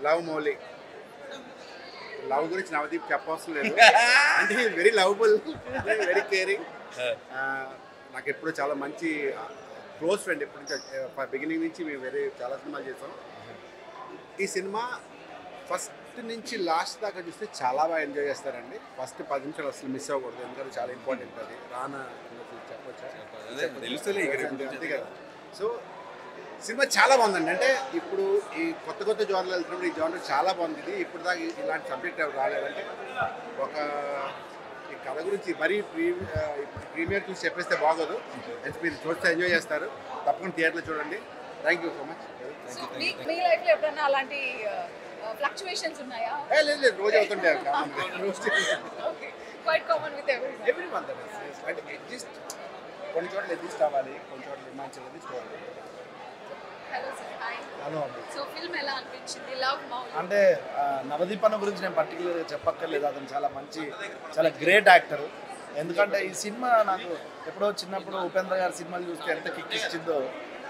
Love Mouli. Love గురించి నవదీప్ చెప్పవసరం లేదు. అంటే వెరీ లవబుల్, వెరీ కేరింగ్. నాకు ఎప్పుడు చాలా మంచి క్లోజ్ ఫ్రెండ్. ఎప్పటి నుంచి బిగినింగ్ నుంచి మేము చాలా సినిమాలు చేసాం. ఈ సినిమా ఫస్ట్ నుంచి లాస్ట్ దాకా చూస్తే చాలా బాగా ఎంజాయ్ చేస్తారండి. ఫస్ట్ 10 నిమిషాలు అసలు మిస్ అవ్వకూడదు, ఎందుకంటే చాలా ఇంపార్టెంట్. అది రానా చెప్పొచ్చా? అంతే కదా. సో సినిమా చాలా బాగుందండి. అంటే ఇప్పుడు ఈ కొత్త జోన్లు వెళ్తున్నప్పుడు ఈ జోన్లు చాలా బాగుంది. ఇది ఇప్పుడు దాకా ఇలాంటి సబ్జెక్ట్ ఎవరు రాలేదంటే ఒక ఈ కథ గురించి మరీ ప్రీమియర్ చూసి చెప్పేస్తే బాగోదు. మీరు చూస్తే ఎంజాయ్ చేస్తారు. తప్పకుండా థియేటర్లో చూడండి. Thank you so much. మీ లైఫ్లో ఎప్పుడైనా అలాంటి ఫ్లక్చువేషన్స్ ఉన్నాయా? లేదు, రోజు అవుతుంటాయి. Quite common with everyone. అంటే అడ్జస్ట్, కొన్ని చోట్ల అడ్జస్ట్ అవ్వాలి, కొన్ని చోట్ల హిమాచల్ అడ్జస్ట్ అవ్వాలి. హలో. సో ఫిల్మ్ ఎలా అనిపించింది? లవ్ మౌలి అంటే నవదీప్ అన్న గురించి నేను పర్టికులర్గా చెప్పక్కర్లేదు. అతను చాలా చాలా గ్రేట్ యాక్టర్. ఎందుకంటే ఈ సినిమా నాకు ఎప్పుడో చిన్నప్పుడు ఉపేంద్ర గారి సినిమాలు చూస్తే ఎంత కిక్ ఇచ్చిందో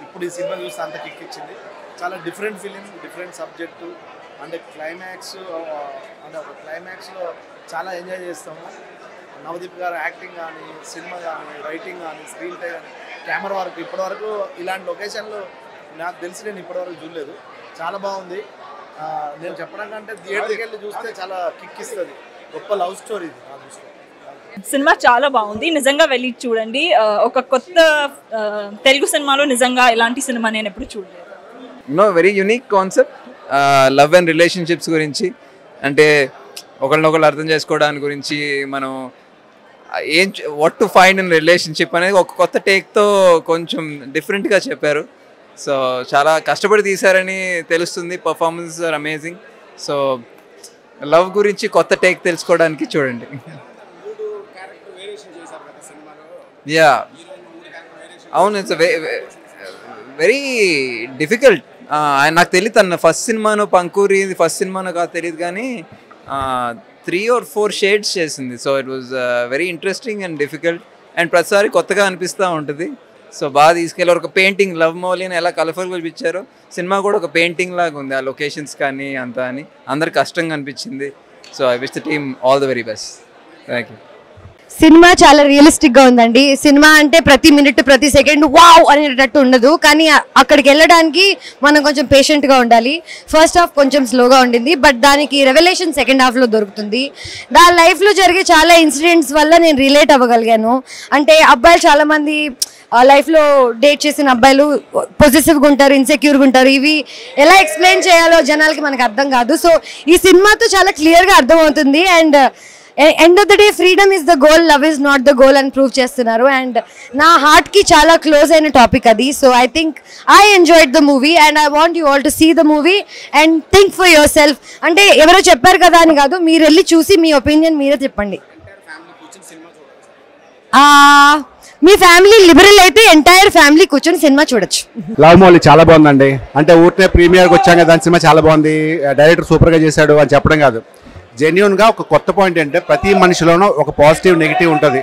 ఇప్పుడు ఈ సినిమా చూస్తే అంత కిక్ ఇచ్చింది. చాలా డిఫరెంట్ ఫిలిం, డిఫరెంట్ సబ్జెక్టు. అంటే క్లైమాక్స్, అంటే ఒక క్లైమాక్స్లో చాలా ఎంజాయ్ చేస్తాము. నవదీప్ గారు యాక్టింగ్ కానీ, సినిమా కానీ, రైటింగ్ కానీ, స్క్రీన్ ప్లే కానీ, కెమెరా వర్క్, ఇప్పటివరకు ఇలాంటి లొకేషన్లో నాకు తెలిసి నేను ఇప్పటివరకు చూడలేదు. చాలా బాగుంది. నేను చెప్పడం కంటే థియేటర్కి వెళ్ళి చూస్తే చాలా కిక్ ఇస్తుంది. గొప్ప లవ్ స్టోరీ ఇది నా దృష్టిలో. సినిమా చాలా బాగుంది, నిజంగా వెళ్ళి చూడండి. ఒక కొత్త తెలుగు సినిమాలో నిజంగా ఇలాంటి సినిమా నేను ఎప్పుడు చూడలేదు. Very unique concept. Love and relationships గురించి, అంటే ఒకరినొకరు అర్థం చేసుకోవడానికి గురించి, మనం what to find in relationship అనేది ఒక కొత్త టేక్తో కొంచెం డిఫరెంట్గా చెప్పారు. సో చాలా కష్టపడి తీశారని తెలుస్తుంది. Performance are amazing. So love గురించి కొత్త టేక్ తెలుసుకోవడానికి చూడండి. యా అవును, ఇట్స్ వెరీ డిఫికల్ట్. నాకు తెలియదు తన ఫస్ట్ సినిమాను పంకూరి ఫస్ట్ సినిమాను కాదు తెలియదు, కానీ 3 or 4 షేడ్స్ చేసింది. So it was very interesting and difficult. And ప్రతిసారి కొత్తగా అనిపిస్తూ ఉంటుంది. సో బాగా తీసుకెళ్ళారు. ఒక పెయింటింగ్, లవ్ మౌలిని ఎలా కలర్ఫుల్గా చూపించారో సినిమా కూడా ఒక పెయింటింగ్ లాగా ఉంది. ఆ లొకేషన్స్ కానీ అంతా అని అందరికి కష్టంగా అనిపించింది. So I wish the team all the very best. Thank you. Cinema చాలా రియలిస్టిక్గా ఉందండి. సినిమా అంటే ప్రతి మినిట్ ప్రతి సెకండ్ వావ్ అనేటట్టు ఉండదు, కానీ అక్కడికి వెళ్ళడానికి మనం కొంచెం పేషెంట్గా ఉండాలి. ఫస్ట్ హాఫ్ కొంచెం స్లోగా ఉండింది, బట్ దానికి రెవల్యూషన్ సెకండ్ హాఫ్లో దొరుకుతుంది. దాని లైఫ్లో జరిగే చాలా ఇన్సిడెంట్స్ వల్ల నేను రిలేట్ అవ్వగలిగాను. అంటే అబ్బాయిలు చాలామంది లైఫ్లో డేట్ చేసిన అబ్బాయిలు పొజిటివ్గా ఉంటారు, ఇన్సెక్యూర్గా ఉంటారు. ఇవి ఎలా ఎక్స్ప్లెయిన్ చేయాలో జనాలకి మనకు అర్థం కాదు. సో ఈ సినిమాతో చాలా క్లియర్గా అర్థమవుతుంది. And end of the day freedom is the goal, love is not the goal అని ప్రూవ్ చేస్తున్నారు. అండ్ నా హార్ట్కి చాలా క్లోజ్ అయిన టాపిక్ అది. So I think I enjoyed the movie and I want you all to see the movie and think for yourself. అంటే ఎవరో చెప్పారు కదా అని కాదు, మీరు వెళ్ళి చూసి మీ ఒపీనియన్ మీరే చెప్పండి. మీ ఫ్యామిలీ లిబరల్ అయితే ఎంటైర్ ఫ్యామిలీ కూర్చొని సినిమా చూడొచ్చు. లవ్ మౌలి చాలా బాగుందండి. అంటే ఊరికే ప్రీమియర్కి వచ్చాం కదా, సినిమా చాలా బాగుంది, డైరెక్టర్ సూపర్గా చేశాడు అని చెప్పడం కాదు. జెన్యున్గా ఒక కొత్త పాయింట్ అంటే ప్రతి మనిషిలోనూ ఒక పాజిటివ్ నెగిటివ్ ఉంటుంది.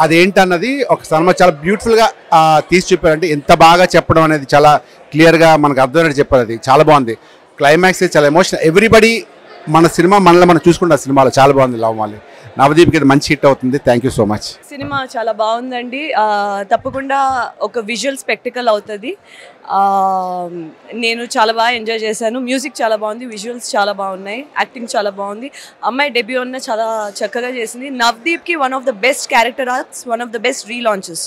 అదేంటన్నది ఒక సినిమా చాలా బ్యూటిఫుల్గా తీసి చెప్పారంటే ఎంత బాగా చెప్పడం అనేది చాలా క్లియర్గా మనకు అర్థమైనట్టు చెప్పారు. అది చాలా బాగుంది. క్లైమాక్స్ చాలా ఎమోషనల్. ఎవ్రీబడి మన సినిమా మనలో మనం చూసుకుంటాం. సినిమాలో చాలా బాగుంది లవ్ మౌలి. నవదీప్కి ఇది మంచి హిట్ అవుతుంది. Thank you so much. Cinema చాలా బాగుందండి. తప్పకుండా ఒక విజువల్ స్పెక్టికల్ అవుతుంది. నేను చాలా బాగా ఎంజాయ్ చేశాను. మ్యూజిక్ చాలా బాగుంది, విజువల్స్ చాలా బాగున్నాయి, యాక్టింగ్ చాలా బాగుంది. అమ్మాయి డెబ్యూ అన్న చాలా చక్కగా చేసింది. నవదీప్కి one of the best character arcs, one of the best relaunches.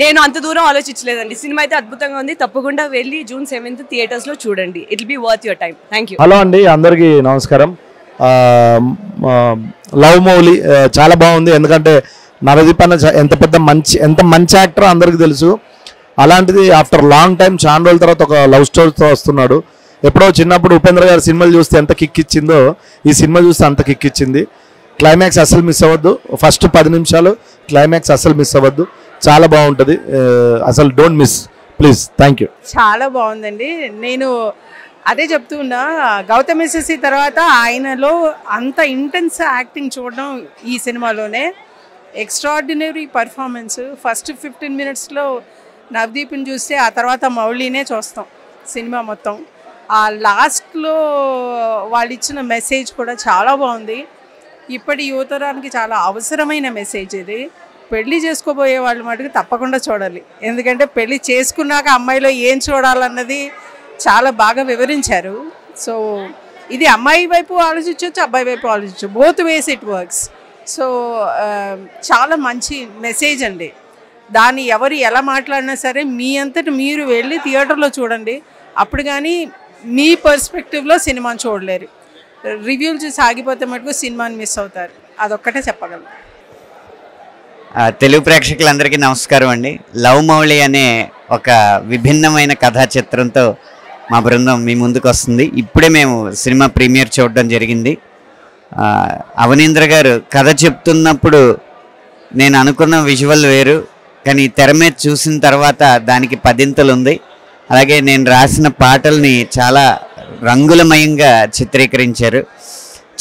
నేను అంత దూరం ఆలోచించలేదండి. సినిమా అయితే అద్భుతంగా ఉంది. తప్పకుండా వెళ్ళి June 7th థియేటర్స్లో చూడండి. It will be worth your time. Thank you. Hello అండి, అందరికీ నమస్కారం. లవ్ మౌలి చాలా బాగుంది. ఎందుకంటే నవదీప్ అన్న ఎంత మంచి యాక్టర్ అందరికీ తెలుసు. అలాంటిది ఆఫ్టర్ లాంగ్ టైం చాలా రోజుల తర్వాత ఒక లవ్ స్టోరీతో వస్తున్నాడు. ఎప్పుడో చిన్నప్పుడు ఉపేంద్ర గారి సినిమాలు చూస్తే ఎంత కిక్ ఇచ్చిందో ఈ సినిమా చూస్తే అంత కిక్ ఇచ్చింది. క్లైమాక్స్ అసలు మిస్ అవ్వద్దు. ఫస్ట్ 10 నిమిషాలు క్లైమాక్స్ అసలు మిస్ అవ్వద్దు. చాలా బాగుంటుంది. అసలు don't miss please. Thank you. చాలా బాగుందండి. నేను అదే చెప్తున్నా, గౌతమ్ ఎస్ఎస్సి తర్వాత ఆయనలో అంత ఇంటెన్స్ యాక్టింగ్ చూడడం ఈ సినిమాలోనే. Extraordinary performance. ఫస్ట్ 15 minutesలో నవదీప్ని చూస్తే ఆ తర్వాత మౌళినే చూస్తాం సినిమా మొత్తం. ఆ లాస్ట్లో వాళ్ళు ఇచ్చిన మెసేజ్ కూడా చాలా బాగుంది. ఇప్పటి యువతరానికి చాలా అవసరమైన మెసేజ్ ఇది. పెళ్లి చేసుకోబోయే వాళ్ళు మటుకు తప్పకుండా చూడాలి. ఎందుకంటే పెళ్లి చేసుకున్నాక అమ్మాయిలో ఏం చూడాలన్నది చాలా బాగా వివరించారు. సో ఇది అమ్మాయి వైపు ఆలోచించవచ్చు, అబ్బాయి వైపు ఆలోచించవచ్చు, both ways it works. So చాలా మంచి మెసేజ్ అండి. దాన్ని ఎవరు ఎలా మాట్లాడినా సరే మీ అంతటి మీరు వెళ్ళి థియేటర్లో చూడండి. అప్పుడు కానీ మీ పర్స్పెక్టివ్లో సినిమాని చూడలేరు. రివ్యూలు చూసి ఆగిపోతే మటుకు సినిమాని మిస్ అవుతారు. అదొక్కటే చెప్పగలను. తెలుగు ప్రేక్షకులందరికీ నమస్కారం అండి. లవ్ మౌళి అనే ఒక విభిన్నమైన కథా చిత్రంతో మా బృందం మీ ముందుకు వస్తుంది. ఇప్పుడే మేము సినిమా ప్రీమియర్ చూడడం జరిగింది. అవనీంద్ర గారు కథ చెప్తున్నప్పుడు నేను అనుకున్న విజువల్ వేరు, కానీ తెర మీద చూసిన తర్వాత దానికి పదింతలు ఉంది. అలాగే నేను రాసిన పాటల్ని చాలా రంగులమయంగా చిత్రీకరించారు.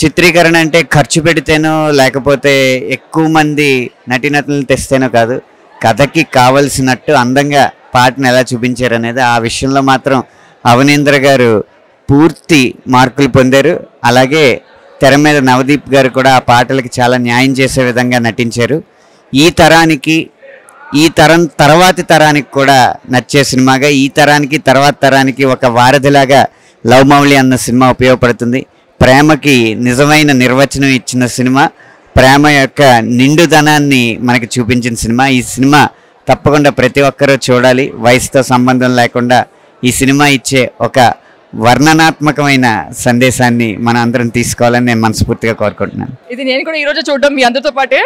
చిత్రీకరణ అంటే ఖర్చు పెడితేనో లేకపోతే ఎక్కువ మంది నటీనటులను తెస్తేనో కాదు, కథకి కావలసినట్టు అందంగా పాటను ఎలా చూపించారు అనేది ఆ విషయంలో మాత్రం అవనీంద్ర గారు పూర్తి మార్కులు పొందారు. అలాగే తెర మీద నవదీప్ గారు కూడా ఆ పాటలకి చాలా న్యాయం చేసే విధంగా నటించారు. ఈ తరానికి, ఈ తరం తర్వాతి తరానికి కూడా నచ్చే సినిమాగా, ఈ తరానికి తర్వాత తరానికి ఒక వారధిలాగా లవ్ మౌళి అన్న సినిమా ఉపయోగపడుతుంది. ప్రేమకి నిజమైన నిర్వచనం ఇచ్చిన సినిమా, ప్రేమ యొక్క నిండుదనాన్ని మనకి చూపించిన సినిమా. ఈ సినిమా తప్పకుండా ప్రతి ఒక్కరూ చూడాలి. వయసుతో సంబంధం లేకుండా ఈ సినిమా ఇచ్చే ఒక వర్ణనాత్మకమైన సందేశాన్ని మన అందరం తీసుకోవాలని నేను మనస్ఫూర్తిగా కోరుకుంటున్నాను. ఇది నేను కూడా ఈరోజు చూడడం మీ అందరితో పాటే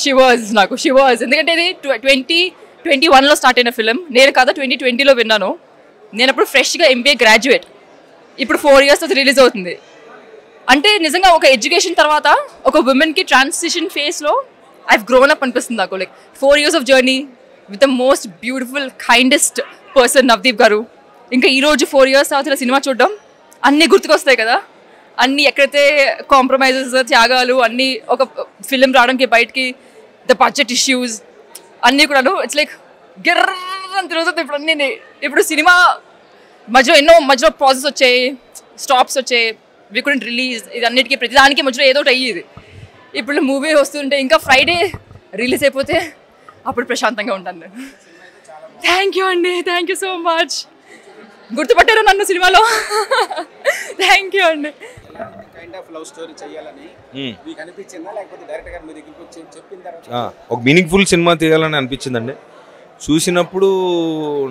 షివర్స్ ఎందుకంటే ఇది 2021లో స్టార్ట్ అయిన ఫిలిం. నేను కథ 2020లో విన్నాను. నేను అప్పుడు ఫ్రెష్గా MBA గ్రాడ్యుయేట్. ఇప్పుడు 4 years తర్వాత రిలీజ్ అవుతుంది. అంటే నిజంగా ఒక ఎడ్యుకేషన్ తర్వాత ఒక ఉమెన్కి ట్రాన్సిషన్ ఫేస్లో ఐవ్ గ్రోన్ అప్ అనిపిస్తుంది నాకు. Like 4 years of journey with the most beautiful kindest person Navdeep గారు. ఇంకా ఈరోజు 4 years తర్వాత సినిమా చూడడం అన్నీ గుర్తుకొస్తాయి కదా. అన్నీ ఎక్కడైతే కాంప్రమైజెస్, త్యాగాలు అన్నీ ఒక ఫిలిం రావడానికి బయటికి, ద బడ్జెట్ ఇష్యూస్ అన్నీ కూడాను ఇట్స్ లైక్ గిర్రని తిరుగుతుంది. ఇప్పుడు అన్నీ ఇప్పుడు సినిమా మధ్యలో పాజెస్ వచ్చాయి, స్టాప్స్ వచ్చాయి, వి కుడెంట్ రిలీజ్. ఇది అన్నిటికీ ప్రతిదానికి మధ్యలో ఏదో ఒకటి అయ్యేది. ఇప్పుడు మూవీ వస్తుంటే ఇంకా ఫ్రైడే రిలీజ్ అయిపోతే అప్పుడు ప్రశాంతంగా ఉంటాను నేను. థ్యాంక్ యూ అండి, థ్యాంక్ యూ సో మచ్. గుర్తుపట్టారు నన్ను సినిమాలో. థ్యాంక్ యూ అండి. కైండ్ ఆఫ్ లవ్ స్టోరీ చేయాలని మీకు అనిపించిందా, లేకపోతే డైరెక్టర్ గారు మీ దగ్గరికి వచ్చి చెప్పిన తర్వాత ఒక మీనింగ్ఫుల్ సినిమా తీయాలని అనిపించిందండి. చూసినప్పుడు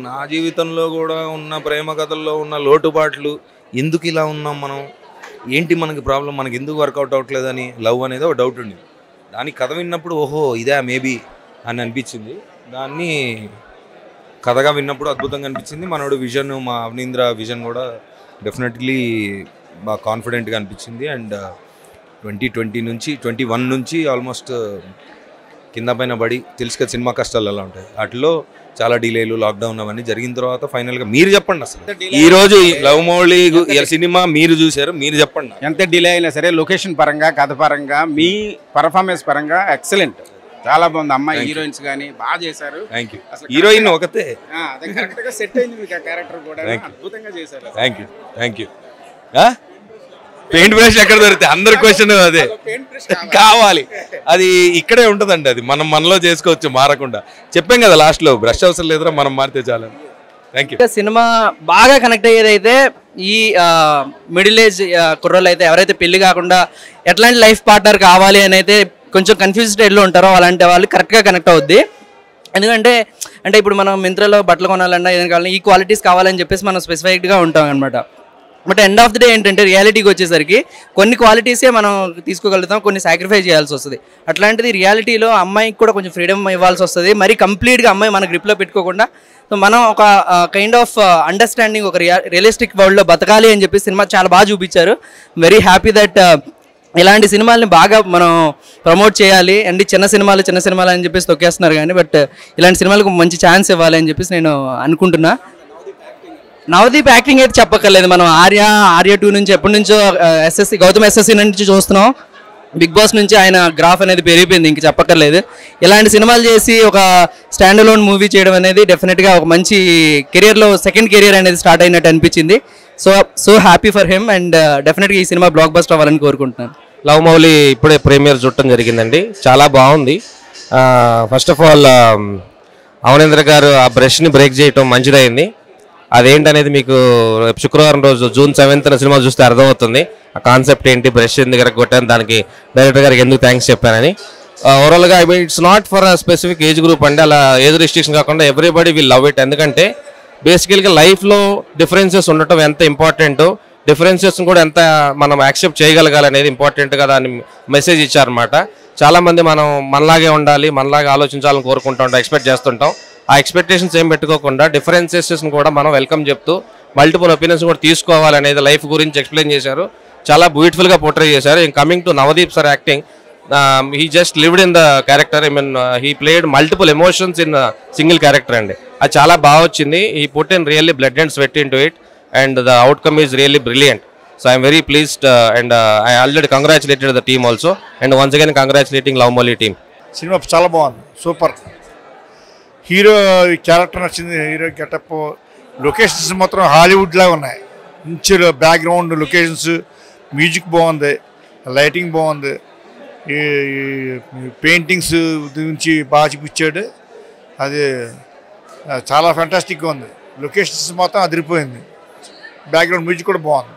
నా జీవితంలో కూడా ఉన్న ప్రేమ కథల్లో ఉన్న లోటుపాట్లు, ఎందుకు ఇలా ఉన్నాం మనం, ఏంటి మనకి ప్రాబ్లం, మనకి ఎందుకు వర్కౌట్ అవ్వట్లేదని లవ్ అనేది ఒక డౌట్ ఉంది. దానికి కథ విన్నప్పుడు ఓహో ఇదే మేబీ అని అనిపించింది. దాన్ని కథగా విన్నప్పుడు అద్భుతంగా అనిపించింది. మనోడు విజన్, మా అవనీంద్ర విజన్ కూడా డెఫినెట్లీ బాగా కాన్ఫిడెంట్గా అనిపించింది. అండ్ 2021 నుంచి ఆల్మోస్ట్ కింద పైన పడి తెలుసు కదా సినిమా కష్టాలు ఎలా ఉంటాయి. వాటిలో చాలా డిలేలు, లాక్డౌన్ అవన్నీ జరిగిన తర్వాత ఫైనల్గా మీరు చెప్పండి అసలు ఈరోజు లవ్ మౌళి సినిమా మీరు చూసారు, మీరు చెప్పండి. ఎంత డిలే అయినా సరే లొకేషన్ పరంగా, కథ పరంగా, మీ పర్ఫార్మెన్స్ పరంగా ఎక్సలెంట్, చాలా బాగుంది. అమ్మాయి హీరోయిన్స్ కానీ బాగా చేశారు. Thank you. హీరోయిన్ ఒకతే కరెక్ట్ గా సెట్ అయింది మీకు ఆ క్యారెక్టర్ కూడా, అద్భుతంగా చేశారు. Thank you. పెయింట్ బ్రష్ ఎక్కడ దొరికితే అందరి క్వశ్చన్ అదే కావాలి. అది ఇక్కడే ఉంటుందండి, అది మనం మనలో చేసుకోవచ్చు మారకుండా. చెప్పాం కదా లాస్ట్లో బ్రష్ అవసరం లేదురా, మనం మారితే చాలా. Thank you. సినిమా బాగా కనెక్ట్ అయ్యేది అయితే ఈ మిడిల్ ఏజ్ కుర్రోళ్ళు అయితే ఎవరైతే పెళ్లి కాకుండా ఎట్లాంటి లైఫ్ పార్ట్నర్ కావాలి అని అయితే కొంచెం కన్ఫ్యూజ్ స్టేజ్లో ఉంటారో అలాంటి వాళ్ళు కరెక్ట్గా కనెక్ట్ అవుద్ది. ఎందుకంటే ఇప్పుడు మనం మింత్రాలో బట్టలు కొనాలన్నా ఏదైనా కావాలన్నా ఈ క్వాలిటీస్ కావాలని చెప్పేసి మనం స్పెసిఫైక్గా ఉంటాం అనమాట. But end of the day ఏంటంటే రియాలిటీకి వచ్చేసరికి కొన్ని క్వాలిటీసే మనం తీసుకోగలుగుతాం, కొన్ని సాక్రిఫైస్ చేయాల్సి వస్తుంది. అట్లాంటిది రియాలిటీలో అమ్మాయికి కూడా కొంచెం ఫ్రీడమ్ ఇవ్వాల్సి వస్తుంది. మరి కంప్లీట్గా అమ్మాయి మన గ్రిప్లో పెట్టుకోకుండా సో మనం ఒక కైండ్ ఆఫ్ అండర్స్టాండింగ్, ఒక రియలిస్టిక్ వరల్డ్లో బతకాలి అని చెప్పి సినిమా చాలా బాగా చూపించారు. వెరీ హ్యాపీ దట్ ఇలాంటి సినిమాల్ని బాగా మనం ప్రమోట్ చేయాలి. అండ్ చిన్న సినిమాలు అని చెప్పేసి తొక్కేస్తున్నారు కానీ బట్ ఇలాంటి సినిమాలకు మంచి ఛాన్స్ ఇవ్వాలి అని చెప్పేసి నేను అనుకుంటున్నా. నవదీప్ యాక్టింగ్ అయితే చెప్పక్కర్లేదు. మనం ఆర్య 2 నుంచి ఎప్పటి నుంచో గౌతమ్ SSC నుంచి చూస్తున్నాం. బిగ్ బాస్ నుంచి ఆయన గ్రాఫ్ అనేది పెరిగిపోయింది, ఇంక చెప్పక్కర్లేదు. ఇలాంటి సినిమాలు చేసి ఒక స్టాండ్ అలోన్ మూవీ చేయడం అనేది డెఫినెట్గా ఒక మంచి కెరియర్లో సెకండ్ కెరియర్ అనేది స్టార్ట్ అయినట్టు అనిపించింది. So happy for him and డెఫినెట్గా ఈ సినిమా బ్లాక్ బస్టర్ అవ్వాలని కోరుకుంటున్నాను. లవ్ మౌలి ఇప్పుడే ప్రీమియర్ చూడటం జరిగిందండి, చాలా బాగుంది. ఫస్ట్ ఆఫ్ ఆల్ అవనేంద్ర గారు ఆ బ్రష్ని బ్రేక్ చేయటం మంచిదైంది. అదేంటనేది మీకు శుక్రవారం రోజు June 7th సినిమా చూస్తే అర్థమవుతుంది. ఆ కాన్సెప్ట్ ఏంటి, బ్రష్ ఎందుకు కొట్టాను, దానికి డైరెక్టర్ గారికి ఎందుకు థ్యాంక్స్ చెప్పానని. ఓవరాల్గా I mean it's not for a specific age group అండి, అలా ఏజ్ రిస్ట్రిక్షన్ కాకుండా ఎవ్రీబడి విల్ లవ్ ఇట్. ఎందుకంటే బేసికల్గా లైఫ్లో డిఫరెన్సెస్ ఉండటం ఎంత ఇంపార్టెంటో, డిఫరెన్సెస్ని కూడా ఎంత మనం యాక్సెప్ట్ చేయగలగాలనేది ఇంపార్టెంట్గా దాన్ని మెసేజ్ ఇచ్చారనమాట. చాలామంది మనం మనలాగే ఉండాలి, మనలాగే ఆలోచించాలని కోరుకుంటూ ఉంటాం, ఎక్స్పెక్ట్ చేస్తుంటాం. ఆ ఎక్స్పెక్టేషన్స్ ఏం పెట్టుకోకుండా డిఫరెన్సెస్ని కూడా మనం వెల్కమ్ చెప్తూ మల్టిపుల్ ఒపీనియన్స్ కూడా తీసుకోవాలనేది లైఫ్ గురించి ఎక్స్ప్లెయిన్ చేశారు. చాలా బ్యూటిఫుల్గా పోర్ట్రే చేశారు. In coming to Navdeep sir acting, he just lived in the character. I mean he played multiple emotions in single character అండి. అది చాలా బాగా వచ్చింది. He put in really blood and sweat in to it and the outcome is really brilliant. So I am very pleased and I already congratulated the team also and once again congratulating Love Mowli team. Cinema చాలా బాగుంది, super. Hero character నచ్చింది, hero getup, locations మాత్రం Hollywood లాగా ఉన్నాయి. మంచి background locations, music బాగుంది, lighting బాగుంది, ఈ పెయింటింగ్స్ గురించి బాగా చూపించాడు. అది చాలా ఫ్యాంటాస్టిక్గా ఉంది. లొకేషన్స్ మొత్తం అదిరిపోయింది, బ్యాక్గ్రౌండ్ మ్యూజిక్ కూడా బాగుంది.